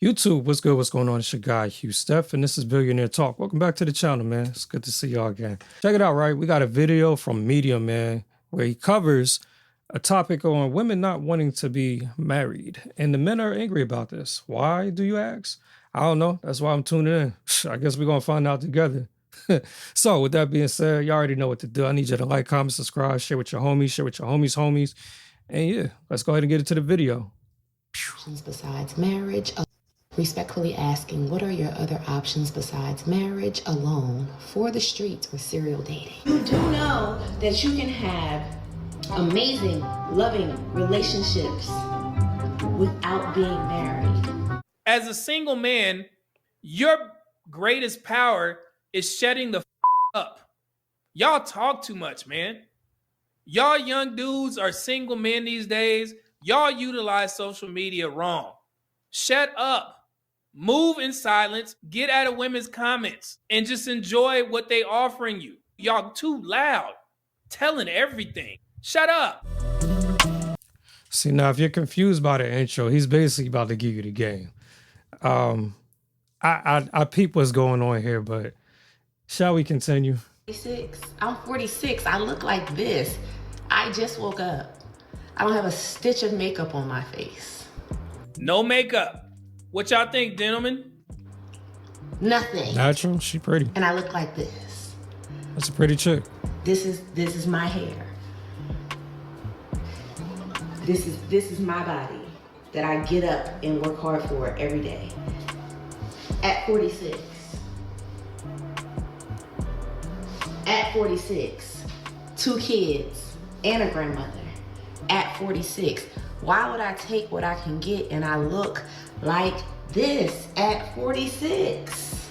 YouTube, what's good? What's going on? It's your guy, Hugh Steph, and this is Billionaire Talk. Welcome back to the channel, man. It's good to see y'all again. Check it out, right? We got a video from Medium, man, where he covers a topic on women not wanting to be married. And the men are angry about this. Why, do you ask? I don't know. That's why I'm tuning in. I guess we're going to find out together. So, with that being said, you already know what to do. I need you to like, comment, subscribe, share with your homies, share with your homies. And yeah, let's go ahead and get into the video. Options besides marriage. Respectfully asking, what are your other options besides marriage, alone, for the streets, or serial dating? You do know that you can have amazing, loving relationships without being married. As a single man, your greatest power is shutting the up. Y'all talk too much, man. Y'all young dudes are single men these days. Y'all utilize social media wrong. Shut up. Move in silence, get out of women's comments, and just enjoy what they offering you. Y'all too loud, telling everything. Shut up. See, now, if you're confused by the intro, he's basically about to give you the game. I peep what's going on here, but shall we continue? 46. I'm 46. I look like this. I just woke up. I don't have a stitch of makeup on my face. No makeup. What y'all think, gentlemen? Nothing. Natural, she pretty. And I look like this. That's a pretty chick. This is my hair. This is my body that I get up and work hard for every day. At 46. At 46. 2 kids and a grandmother. At 46. Why would I take what I can get and I look like this at 46?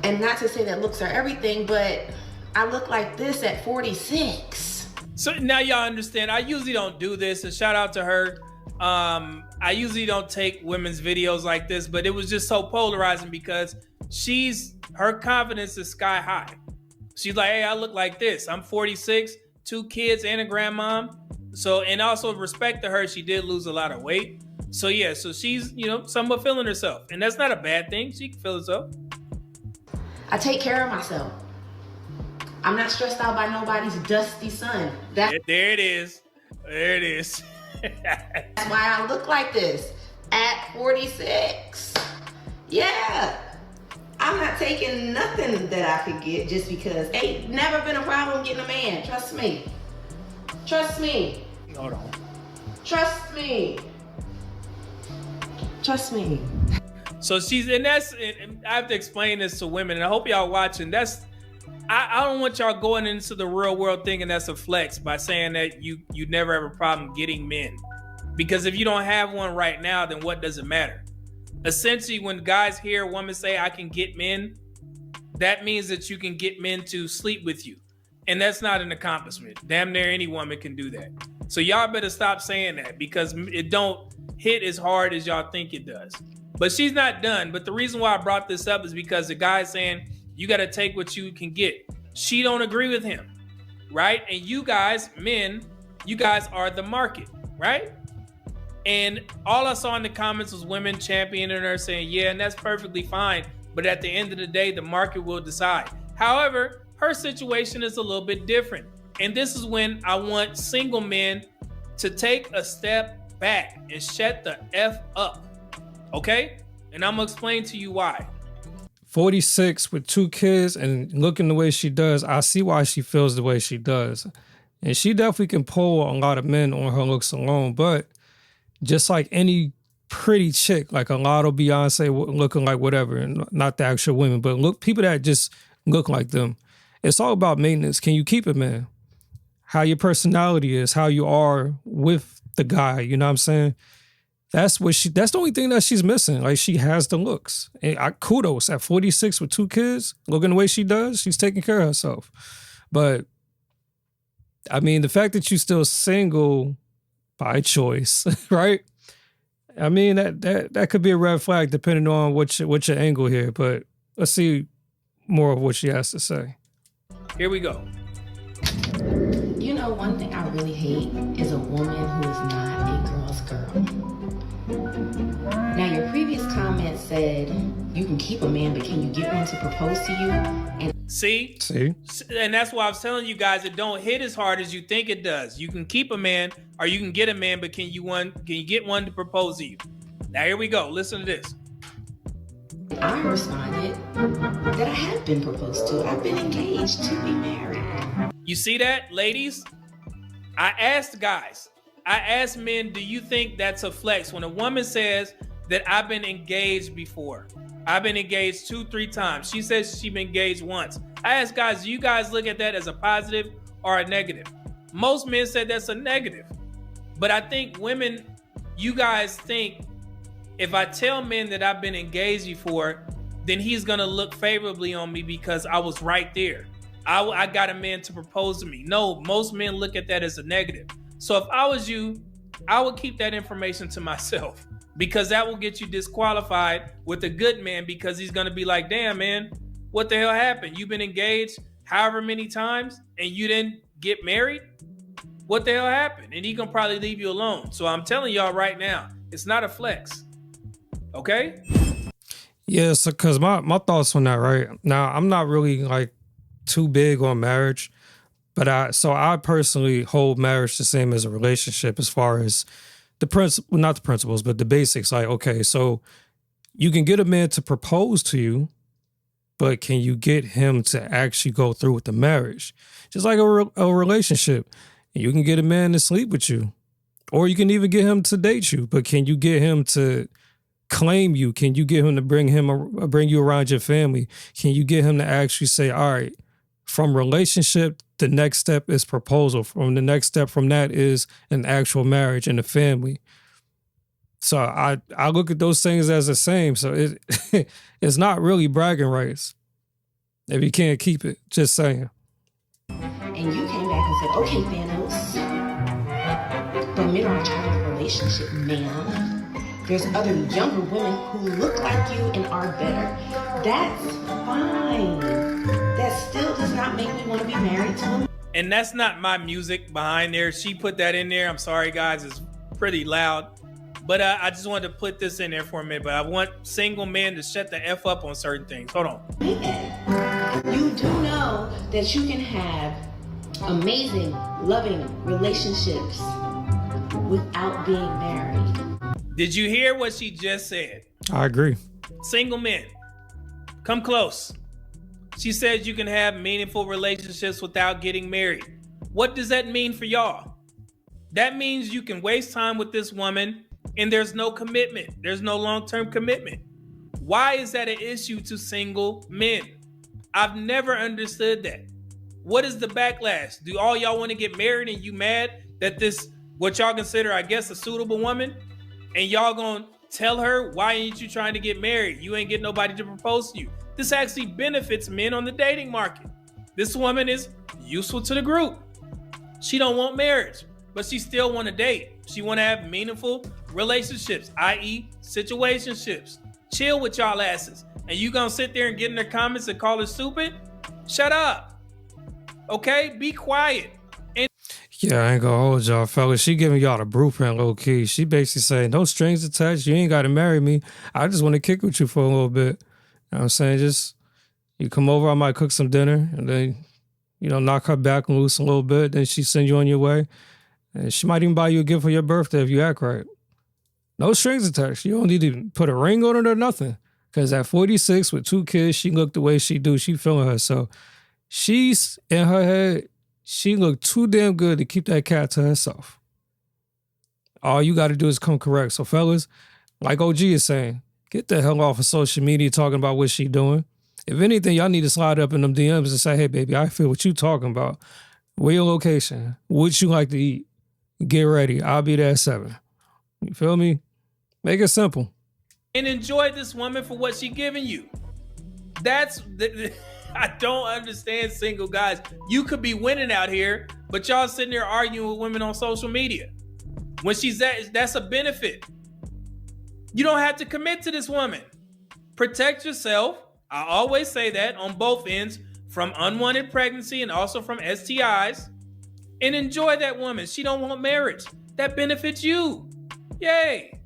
And not to say that looks are everything, but I look like this at 46. So now y'all understand, I usually don't do this, and shout out to her. I usually don't take women's videos like this, but it was just so polarizing because her confidence is sky high. She's like, hey, I look like this. I'm 46, 2 kids and a grandmom. So, and also respect to her, she did lose a lot of weight. So yeah, so she's, somewhat feeling herself. And that's not a bad thing. She can feel herself. I take care of myself. I'm not stressed out by nobody's dusty son. There it is. There it is. That's why I look like this at 46. Yeah. I'm not taking nothing that I could get just because. Ain't never been a problem getting a man. Trust me. Trust me. Hold on. Trust me. Trust me. So and I have to explain this to women, and I hope y'all watching. I don't want y'all going into the real world thinking that's a flex by saying that you never have a problem getting men. Because if you don't have one right now, then what does it matter? Essentially, when guys hear a woman say, I can get men, that means that you can get men to sleep with you. And that's not an accomplishment. Damn near any woman can do that. So y'all better stop saying that because it don't hit as hard as y'all think it does. But she's not done. But the reason why I brought this up is because the guy's saying, you got to take what you can get. She don't agree with him, right? And you guys, men, you guys are the market, right? And all I saw in the comments was women championing her saying, yeah, and that's perfectly fine. But at the end of the day, the market will decide. However, her situation is a little bit different. And this is when I want single men to take a step back and shut the F up. Okay? And I'm going to explain to you why. 46 with 2 kids and looking the way she does, I see why she feels the way she does. And she definitely can pull a lot of men on her looks alone. But just like any pretty chick, like a lot of Beyonce looking like whatever, and not the actual women, but look, people that just look like them. It's all about maintenance. Can you keep it, man? How your personality is, how you are with the guy, you know what I'm saying? That's the only thing that she's missing. Like, she has the looks. And kudos, at 46 with 2 kids, looking the way she does, she's taking care of herself. But, I mean, the fact that you're still single by choice, right? I mean, that could be a red flag depending on what your angle here. But let's see more of what she has to say. Here we go. You know, one thing I really hate is a woman who is not a girl's girl. said, you can keep a man, but can you get one to propose to you? And See? And that's why I was telling you guys, it don't hit as hard as you think it does. You can keep a man or you can get a man, but can you get one to propose to you? Now here we go. Listen to this. I responded that I have been proposed to. I've been engaged to be married. You see that, ladies? I asked guys, I asked men, do you think that's a flex? When a woman says that I've been engaged before, I've been engaged 2-3 times. She says she's been engaged once. I asked guys, do you guys look at that as a positive or a negative? Most men said that's a negative. But I think women, you guys think if I tell men that I've been engaged before, then he's gonna look favorably on me because I was right there. I got a man to propose to me. No, most men look at that as a negative. So if I was you, I would keep that information to myself because that will get you disqualified with a good man because he's gonna be like, damn man, what the hell happened? You've been engaged however many times and you didn't get married? What the hell happened? And he can probably leave you alone. So I'm telling y'all right now, it's not a flex. Okay? Yeah, so because my thoughts on that, right? Now, I'm not really like too big on marriage, but I personally hold marriage the same as a relationship as far as not the principles, but the basics. Like, okay, so you can get a man to propose to you, but can you get him to actually go through with the marriage? Just like a relationship. You can get a man to sleep with you, or you can even get him to date you, but can you get him to claim you? Can you get him to bring you around your family? Can you get him to actually say, all right, from relationship, the next step is proposal. From the next step from that is an actual marriage and a family. So I look at those things as the same. So it's not really bragging rights if you can't keep it. Just saying. And you came back and said, okay, Thanos, but men are a child of relationship, ma'am. There's other younger women who look like you and are better. That's fine. That still does not make me want to be married to him. And that's not my music behind there. She put that in there. I'm sorry, guys. It's pretty loud. But I just wanted to put this in there for a minute. But I want single men to shut the F up on certain things. Hold on. You do know that you can have amazing, loving relationships without being married. Did you hear what she just said? I agree. Single men, come close. She says you can have meaningful relationships without getting married. What does that mean for y'all? That means you can waste time with this woman and there's no commitment. There's no long-term commitment. Why is that an issue to single men? I've never understood that. What is the backlash? Do all y'all want to get married and you mad that this, what y'all consider, I guess, a suitable woman? And y'all gonna tell her, why ain't you trying to get married? You ain't getting nobody to propose to you. This actually benefits men on the dating market. This woman is useful to the group. She don't want marriage, but she still want to date. She want to have meaningful relationships, i.e. situationships. Chill with y'all asses. And you gonna sit there and get in their comments and call her stupid? Shut up. Okay? Be quiet. Yeah, I ain't gonna hold y'all, fellas. She giving y'all the blueprint low key. She basically saying, no strings attached. You ain't got to marry me. I just want to kick with you for a little bit. You know what I'm saying? Just, you come over, I might cook some dinner and then, knock her back and loose a little bit. Then she send you on your way. And she might even buy you a gift for your birthday if you act right. No strings attached. You don't need to put a ring on it or nothing. Because at 46 with 2 kids, she looked the way she do. She feeling herself. She's in her head. She looked too damn good to keep that cat to herself. All you got to do is come correct. So fellas, like OG is saying, get the hell off of social media talking about what she doing. If anything, y'all need to slide up in them DMs and say, hey, baby, I feel what you talking about. Where your location? What you like to eat? Get ready. I'll be there at 7. You feel me? Make it simple. And enjoy this woman for what she giving you. That's I don't understand single guys. You could be winning out here, but y'all sitting there arguing with women on social media. When that's a benefit. You don't have to commit to this woman. Protect yourself. I always say that on both ends, from unwanted pregnancy and also from STIs. And enjoy that woman. She don't want marriage. That benefits you. Yay.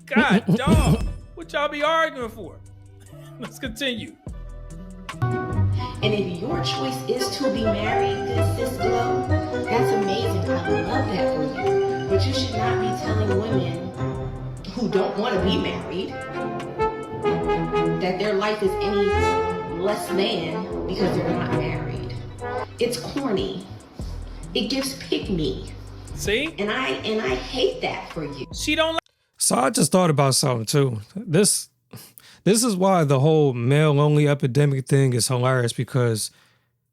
God, dog. What What y'all be arguing for? Let's continue. And if your choice is to be married, good sis Glow, that's amazing. I love that for you. But you should not be telling women who don't want to be married that their life is any less than because they're not married. It's corny. It gives pick me. See? And I hate that for you. She don't like. So I just thought about something too. This is why the whole male only epidemic thing is hilarious, because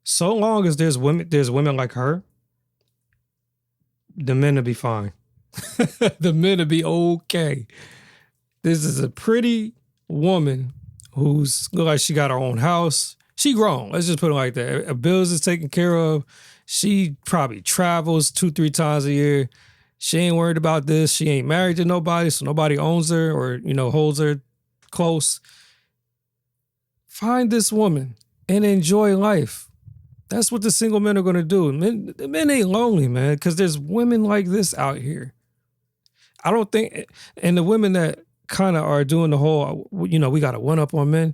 so long as there's women like her, the men will be fine. The men will be okay. This is a pretty woman who's look like she got her own house. She grown. Let's just put it like that. Her bills is taken care of. She probably travels 2-3 times a year. She ain't worried about this. She ain't married to nobody, so nobody owns her or, holds her close. Find this woman and enjoy life. That's what the single men are going to do. Men ain't lonely, man, because there's women like this out here. I don't think, and the women that kind of are doing the whole, we got to one up on men,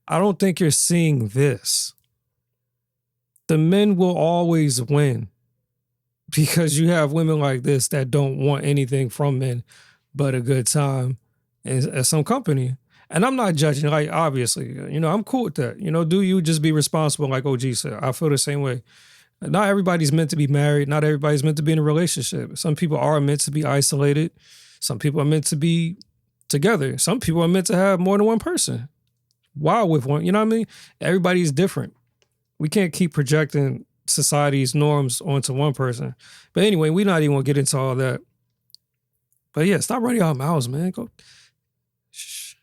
I don't think you're seeing this. The men will always win because you have women like this that don't want anything from men but a good time and some company. And I'm not judging, like, obviously, I'm cool with that. Do you just be responsible, like OG said. I feel the same way. Not everybody's meant to be married. Not everybody's meant to be in a relationship. Some people are meant to be isolated. Some people are meant to be together. Some people are meant to have more than one person. Wow, with one, you know what I mean? Everybody's different. We can't keep projecting society's norms onto one person. But anyway, we're not even going to get into all that. But yeah, stop running our mouths, man. Go. Shh.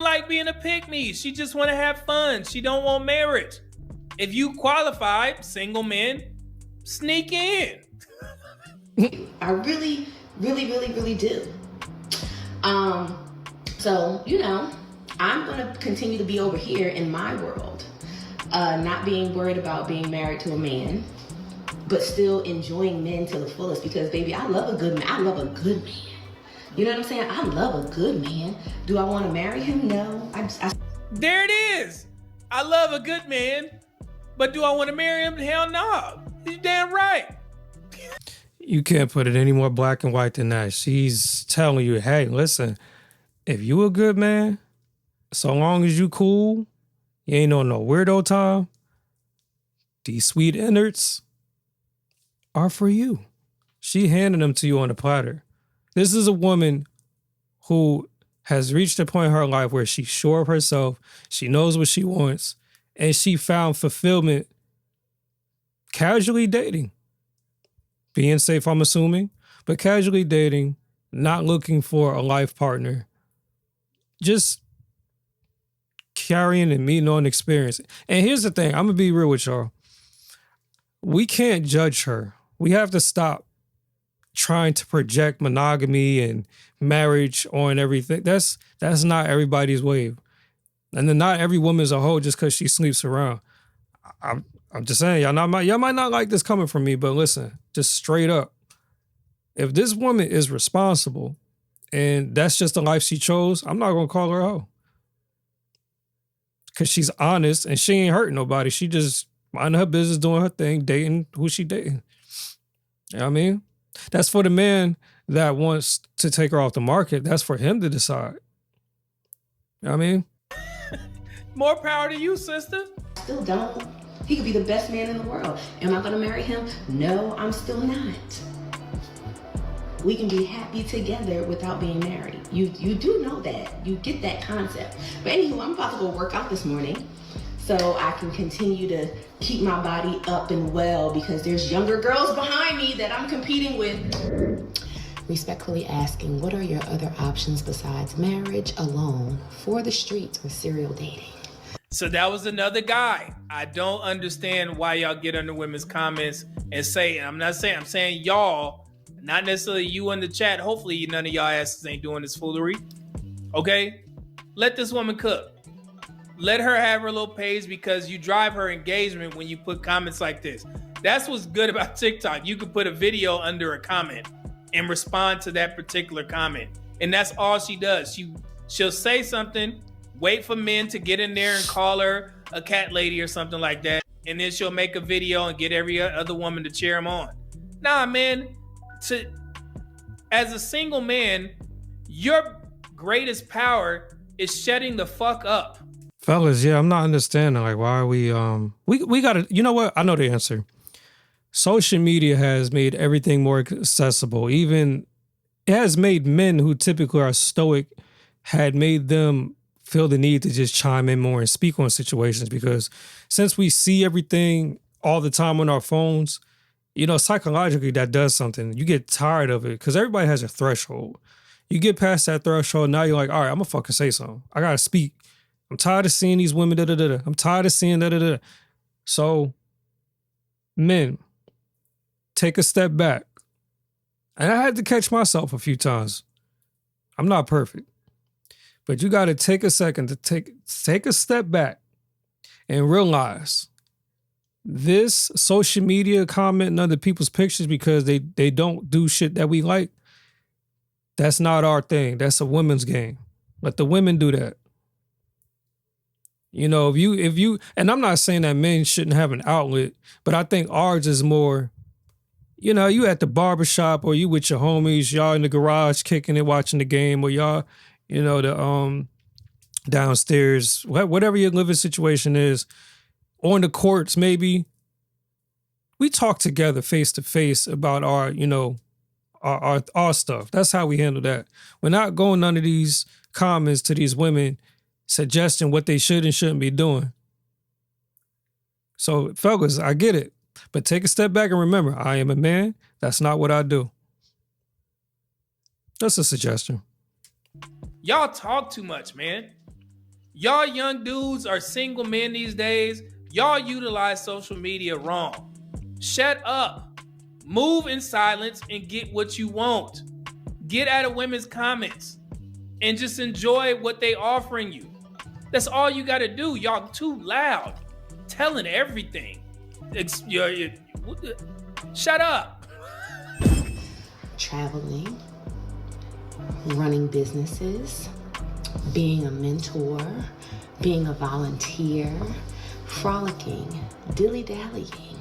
Like being a pick-me. She just want to have fun. She don't want marriage. If you qualified, single men, sneak in. I really, really, really, really do. So, I'm going to continue to be over here in my world, not being worried about being married to a man, but still enjoying men to the fullest because, baby, I love a good man. I love a good man. You know what I'm saying? I love a good man. Do I want to marry him? No. There it is. I love a good man, but do I want to marry him? Hell no. You're damn right. You can't put it any more black and white than that. She's telling you, hey, listen, if you a good man, so long as you cool, you ain't on no weirdo time, these sweet innards are for you. She handing them to you on a platter. This is a woman who has reached a point in her life where she's sure of herself, she knows what she wants, and she found fulfillment casually dating. Being safe, I'm assuming, but casually dating, not looking for a life partner, just carrying and meeting on experience. And here's the thing, I'm going to be real with y'all. We can't judge her. We have to stop trying to project monogamy and marriage on everything. That's not everybody's wave. And then not every woman's a hoe just because she sleeps around. I'm just saying, y'all might not like this coming from me, but listen, just straight up. If this woman is responsible and that's just the life she chose, I'm not going to call her a hoe. Because she's honest and she ain't hurting nobody. She just minding her business, doing her thing, dating who she dating. You know what I mean? That's for the man that wants to take her off the market. That's for him to decide. You know what I mean? More power to you, sister. Still don't. He could be the best man in the world. Am I going to marry him? No, I'm still not. We can be happy together without being married. You do know that. You get that concept. But anywho, I'm about to go work out this morning so I can continue to keep my body up and well because there's younger girls behind me that I'm competing with. Respectfully asking, what are your other options besides marriage, alone, for the streets, or serial dating? So that was another guy. I don't understand why y'all get under women's comments and say, and I'm saying y'all, not necessarily you in the chat. Hopefully none of y'all asses ain't doing this foolery. Okay? Let this woman cook. Let her have her little page because you drive her engagement when you put comments like this. That's what's good about TikTok. You can put a video under a comment and respond to that particular comment. And that's all she does. She'll say something, wait for men to get in there and call her a cat lady or something like that, and then she'll make a video and get every other woman to cheer him on. Nah, man. As a single man, your greatest power is shutting the fuck up. Fellas, yeah, I'm not understanding. Like, why are we gotta, you know what? I know the answer. Social media has made everything more accessible. Even it has made men who typically are stoic, had made them feel the need to just chime in more and speak on situations, because since we see everything all the time on our phones, you know, psychologically that does something. You get tired of it because everybody has a threshold. You get past that threshold, now you're like, all right, I'm gonna fucking say something. I gotta speak. I'm tired of seeing these women, da-da-da-da. I'm tired of seeing da-da-da. So, men, take a step back. And I had to catch myself a few times. I'm not perfect. But you got to take a second to take a step back and realize this social media commenting under people's pictures because they don't do shit that we like, that's not our thing. That's a women's game. Let the women do that. You know, if you, and I'm not saying that men shouldn't have an outlet, but I think ours is more, you know, you at the barbershop or you with your homies, y'all in the garage kicking it, watching the game, or y'all, you know, the downstairs, whatever your living situation is, on the courts maybe. We talk together face to face about our, you know, our stuff. That's how we handle that. We're not going none of these comments to these women suggesting what they should and shouldn't be doing. So, fellas, I get it. But take a step back and remember, I am a man. That's not what I do. That's a suggestion. Y'all talk too much, man. Y'all young dudes are single men these days. Y'all utilize social media wrong. Shut up. Move in silence and get what you want. Get out of women's comments and just enjoy what they offering you. That's all you got to do. Y'all too loud, telling everything. Shut up. Traveling, running businesses, being a mentor, being a volunteer, frolicking, dilly-dallying,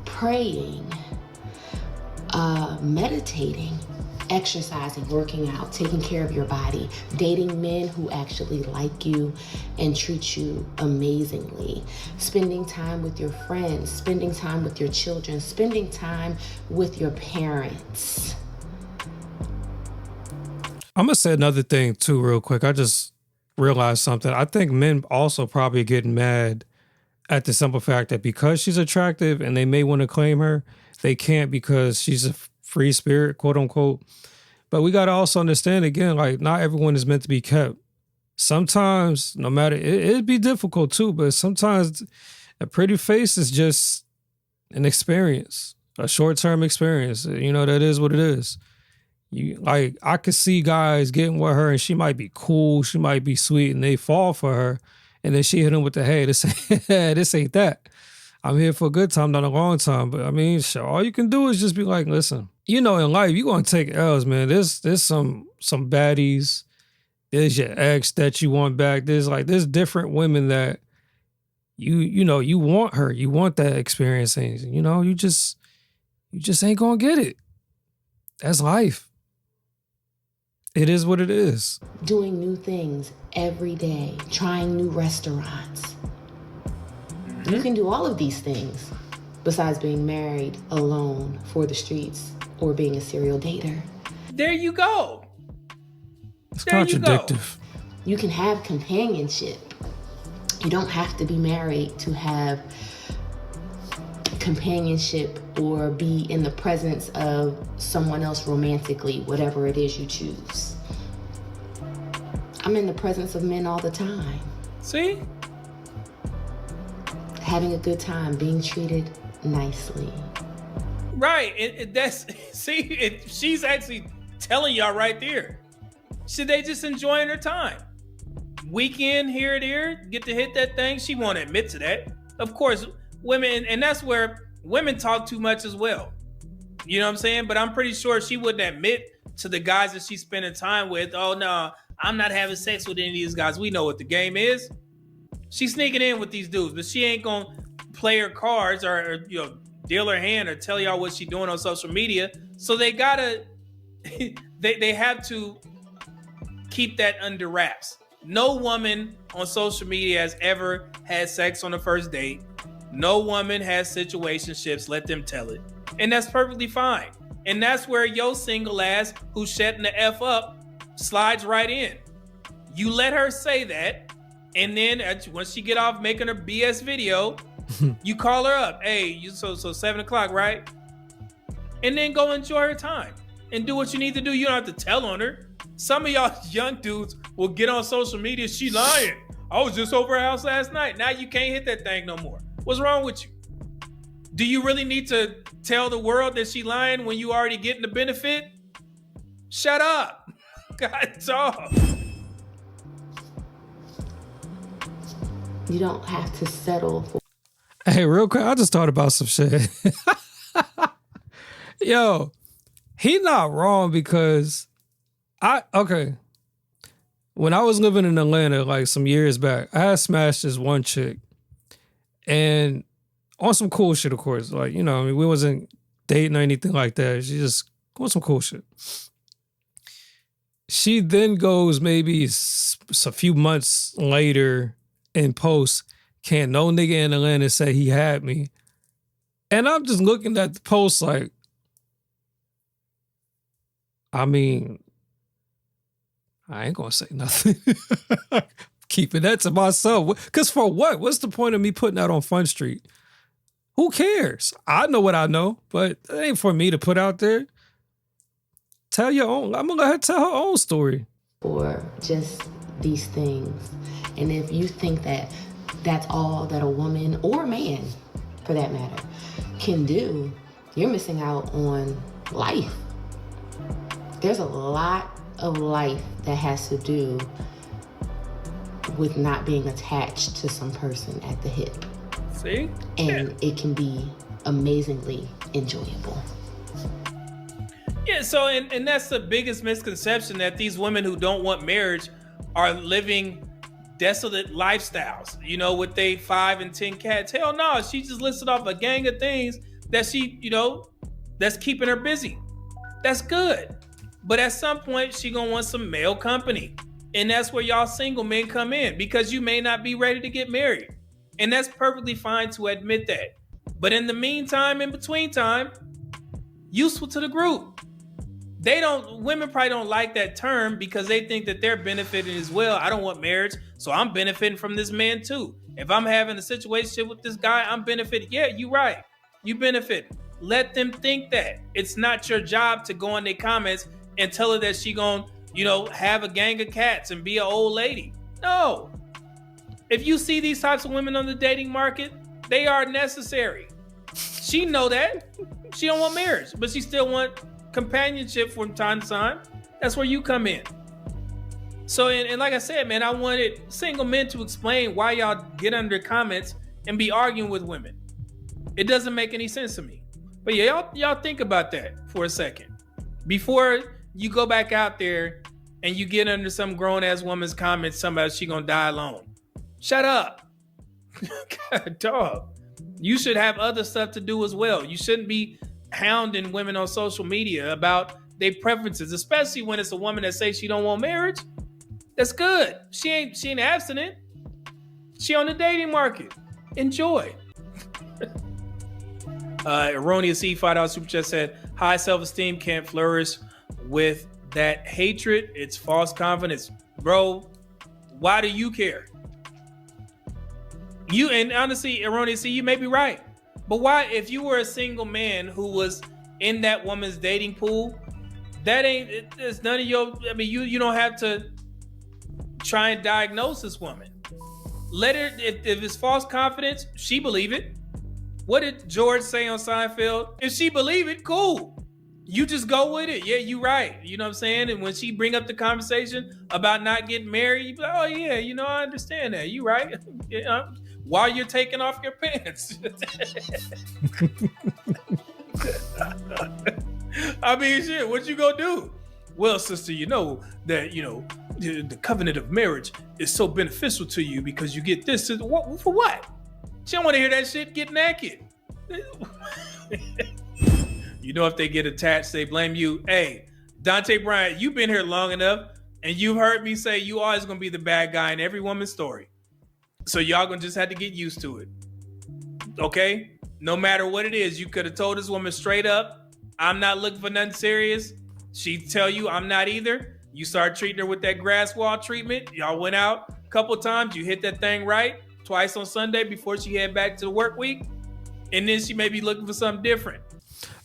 praying, meditating, exercising, working out, taking care of your body, dating men who actually like you and treat you amazingly, spending time with your friends, spending time with your children, spending time with your parents. I'm going to say another thing too real quick. I just realized something. I think men also probably get mad at the simple fact that because she's attractive and they may want to claim her, they can't because she's a free spirit, quote unquote. But we got to also understand again, like not everyone is meant to be kept. Sometimes, no matter, it'd be difficult too, but sometimes a pretty face is just an experience, a short-term experience. You know, that is what it is. I could see guys getting with her and she might be cool, she might be sweet, and they fall for her. And then she hit him with the, hey, this ain't that. I'm here for a good time, not a long time. But I mean, sure, all you can do is just be like, listen, you know, in life, you're going to take L's, man. There's some baddies. There's your ex that you want back. There's different women that you know, you want her. You want that experience. And, you know, you just ain't going to get it. That's life. It is what it is. Doing new things every day, trying new restaurants. You can do all of these things besides being married alone for the streets or being a serial dater. There you go. It's contradictive. You can have companionship. You don't have to be married to have companionship or be in the presence of someone else romantically, whatever it is you choose. I'm in the presence of men all the time. See? Having a good time, being treated nicely. Right. She's actually telling y'all right there. Should they just enjoying her time? Weekend here and there, get to hit that thing. She won't admit to that. Of course, women, and that's where women talk too much as well. You know what I'm saying? But I'm pretty sure she wouldn't admit to the guys that she's spending time with, oh no, I'm not having sex with any of these guys. We know what the game is. She's sneaking in with these dudes, but she ain't gonna play her cards or deal her hand or tell y'all what she's doing on social media. So they gotta, they have to keep that under wraps. No woman on social media has ever had sex on the first date. No woman has situationships. Let them tell it. And that's perfectly fine. And that's where your single ass who's shutting the F up slides right in. You let her say that. And then once she get off making her BS video, you call her up. Hey, so 7 o'clock, right? And then go enjoy her time and do what you need to do. You don't have to tell on her. Some of y'all young dudes will get on social media. She lying. I was just over her house last night. Now you can't hit that thing no more. What's wrong with you? Do you really need to tell the world that she lying when you already getting the benefit? Shut up. God, dog. You don't have to settle for. Hey, real quick, I just thought about some shit. Yo, he not wrong because when I was living in Atlanta like some years back, I had smashed this one chick. And on some cool shit, of course. Like, we wasn't dating or anything like that. She just on some cool shit. She then goes maybe a few months later in post, can't no nigga in Atlanta say he had me. And I'm just looking at the post like, I mean, I ain't gonna say nothing. Keeping that to myself. Because for what? What's the point of me putting that on Fun Street? Who cares? I know what I know, but it ain't for me to put out there. Tell your own. I'm gonna let her tell her own story. For just these things. And if you think that that's all that a woman or man, for that matter, can do, you're missing out on life. There's a lot of life that has to do with not being attached to some person at the hip. See? And it can be amazingly enjoyable. Yeah, so and that's the biggest misconception, that these women who don't want marriage are living desolate lifestyles, with they 5 and 10 cats. Hell no, she just listed off a gang of things that she, that's keeping her busy. That's good. But at some point, she gonna want some male company. And that's where y'all single men come in, because you may not be ready to get married. And that's perfectly fine to admit that. But in the meantime, in between time, useful to the group. Women probably don't like that term because they think that they're benefiting as well. I don't want marriage, so I'm benefiting from this man too. If I'm having a situation with this guy, I'm benefiting. Yeah, you're right. You benefit. Let them think that. It's not your job to go in their comments and tell her that she gonna, have a gang of cats and be an old lady. No. If you see these types of women on the dating market, they are necessary. She know that. She don't want marriage, but she still want companionship from time to time. That's where you come in. So, and like I said, man, I wanted single men to explain why y'all get under comments and be arguing with women. It doesn't make any sense to me. But yeah, y'all think about that for a second. Before you go back out there and you get under some grown-ass woman's comments, somebody, she gonna die alone. Shut up. God, dog. You should have other stuff to do as well. You shouldn't be hounding women on social media about their preferences, especially when it's a woman that says she don't want marriage. That's good. She ain't abstinent. She on the dating market. Enjoy. Erroneous E $5 super chat said, high self-esteem can't flourish with that hatred. It's false confidence. Bro, why do you care? And honestly, Erroneous E, you may be right. But why, if you were a single man who was in that woman's dating pool, it's none of your, you don't have to try and diagnose this woman. Let her, if it's false confidence, she believe it. What did George say on Seinfeld? If she believe it, cool. You just go with it. Yeah, you right. You know what I'm saying? And when she bring up the conversation about not getting married, you be like, oh yeah, I understand that. You right. While you're taking off your pants. Shit, what you gonna do? Well, sister, you know that, the covenant of marriage is so beneficial to you because you get this. For what? She don't want to hear that shit. Get naked. You know, if they get attached, they blame you. Hey, Dante Bryant, you've been here long enough, and you've heard me say you always gonna be the bad guy in every woman's story. So y'all gonna just have to get used to it. Okay? No matter what it is, you could have told this woman straight up, I'm not looking for nothing serious. She'd tell you I'm not either. You start treating her with that grass wall treatment. Y'all went out a couple times. You hit that thing right twice on Sunday before she head back to the work week. And then she may be looking for something different.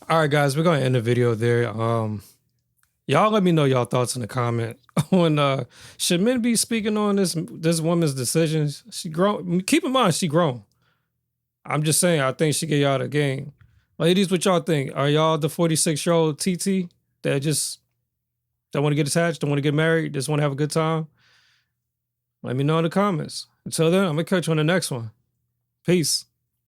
All right, guys, we're going to end the video there. Y'all let me know y'all thoughts in the comment on should men be speaking on this woman's decisions? She grown. Keep in mind, she grown. I'm just saying, I think she get y'all the game. Ladies, what y'all think? Are y'all the 46-year-old TT that just don't want to get attached, don't want to get married, just want to have a good time? Let me know in the comments. Until then, I'm going to catch you on the next one. Peace.